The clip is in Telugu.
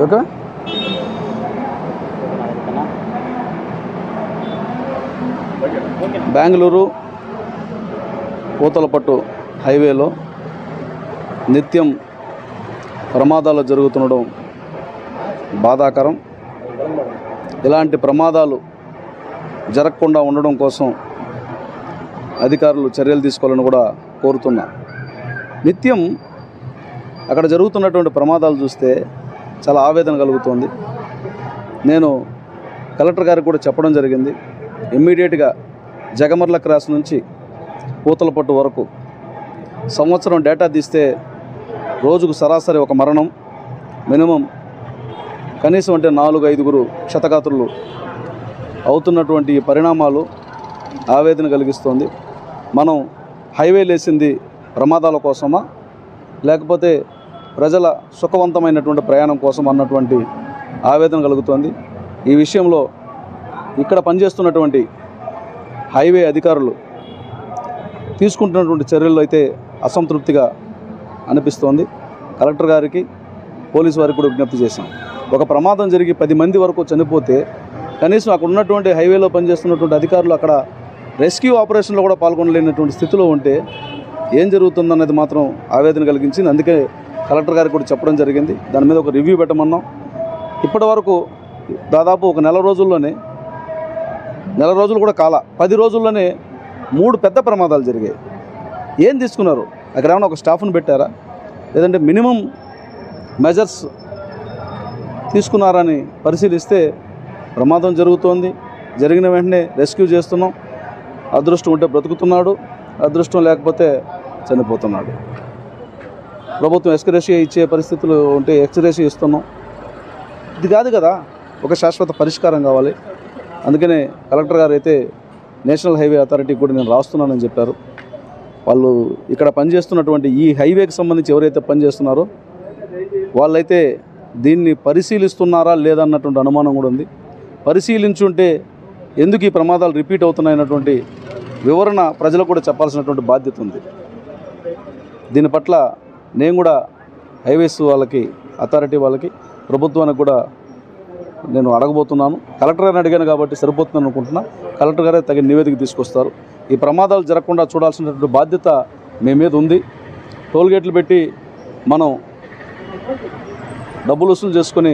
ఓకే. బెంగళూరు పూతలపట్టు హైవేలో నిత్యం ప్రమాదాలు జరుగుతుండడం బాధాకరం. ఇలాంటి ప్రమాదాలు జరగకుండా ఉండడం కోసం అధికారులు చర్యలు తీసుకోవాలని కూడా కోరుతున్నా. నిత్యం అక్కడ జరుగుతున్నటువంటి ప్రమాదాలు చూస్తే చాలా ఆవేదన కలుగుతుంది. నేను కలెక్టర్ గారికి కూడా చెప్పడం జరిగింది. ఇమ్మీడియట్గా జగమర్ల క్రాస్ నుంచి పూతలపట్టు వరకు సంవత్సరం డేటా తీస్తే రోజుకు సరాసరి ఒక మరణం, మినిమం కనీసం అంటే 4-5 క్షతగాత్రులు అవుతున్నటువంటి పరిణామాలు ఆవేదన కలిగిస్తుంది. మనం హైవేలు వేసింది ప్రమాదాల కోసమా లేకపోతే ప్రజల సుఖవంతమైనటువంటి ప్రయాణం కోసం అన్నటువంటి ఆవేదన కలుగుతుంది. ఈ విషయంలో ఇక్కడ పనిచేస్తున్నటువంటి హైవే అధికారులు తీసుకుంటున్నటువంటి చర్యలు అయితే అసంతృప్తిగా అనిపిస్తోంది. కలెక్టర్ గారికి, పోలీసు వారికి కూడా విజ్ఞప్తి చేశాం. ఒక ప్రమాదం జరిగి 10 మంది వరకు చనిపోతే కనీసం అక్కడ ఉన్నటువంటి హైవేలో పనిచేస్తున్నటువంటి అధికారులు అక్కడ రెస్క్యూ ఆపరేషన్లో కూడా పాల్గొనలేనటువంటి స్థితిలో ఉంటే ఏం జరుగుతుందన్నది మాత్రం ఆవేదన కలిగించింది. అందుకే కలెక్టర్ గారికి కూడా చెప్పడం జరిగింది. దాని మీద ఒక రివ్యూ పెట్టమన్నాం. ఇప్పటి వరకు దాదాపు ఒక నెల రోజులు కూడా కాల 10 రోజుల్లోనే 3 పెద్ద ప్రమాదాలు జరిగాయి. ఏం తీసుకున్నారు? అక్కడ ఏమైనా ఒక స్టాఫ్ను పెట్టారా, లేదంటే మినిమం మెజర్స్ తీసుకున్నారని పరిశీలిస్తే ప్రమాదం జరుగుతోంది. జరిగిన వెంటనే రెస్క్యూ చేస్తున్నాం. అదృష్టం ఉంటే బ్రతుకుతున్నాడు, అదృష్టం లేకపోతే చనిపోతున్నాడు. ప్రభుత్వం ఎక్స్గ్రేషియా ఇచ్చే పరిస్థితులు ఉంటే ఎక్స్గ్రేషియా ఇస్తున్నాం. ఇది కాదు కదా, ఒక శాశ్వత పరిష్కారం కావాలి. అందుకనే కలెక్టర్ గారు అయితే నేషనల్ హైవే అథారిటీకి కూడా నేను రాస్తున్నానని చెప్పారు. వాళ్ళు ఇక్కడ పనిచేస్తున్నటువంటి ఈ హైవేకి సంబంధించి ఎవరైతే పనిచేస్తున్నారో వాళ్ళైతే దీన్ని పరిశీలిస్తున్నారా లేదన్నటువంటి అనుమానం కూడా ఉంది. పరిశీలించుంటే ఎందుకు ఈ ప్రమాదాలు రిపీట్ అవుతున్నాయన్నటువంటి వివరణ ప్రజలకు కూడా చెప్పాల్సినటువంటి బాధ్యత ఉంది. దీని పట్ల నేను కూడా హైవేస్ వాళ్ళకి, అథారిటీ వాళ్ళకి, ప్రభుత్వానికి కూడా నేను అడగబోతున్నాను. కలెక్టర్ గారిని అడిగాను కాబట్టి సరిపోతుందని అనుకుంటున్నా. కలెక్టర్ గారే తగిన నివేదిక తీసుకొస్తారు. ఈ ప్రమాదాలు జరగకుండా చూడాల్సినటువంటి బాధ్యత మీ మీద ఉంది. టోల్గేట్లు పెట్టి మనం డబ్బులు వసూలు చేసుకొని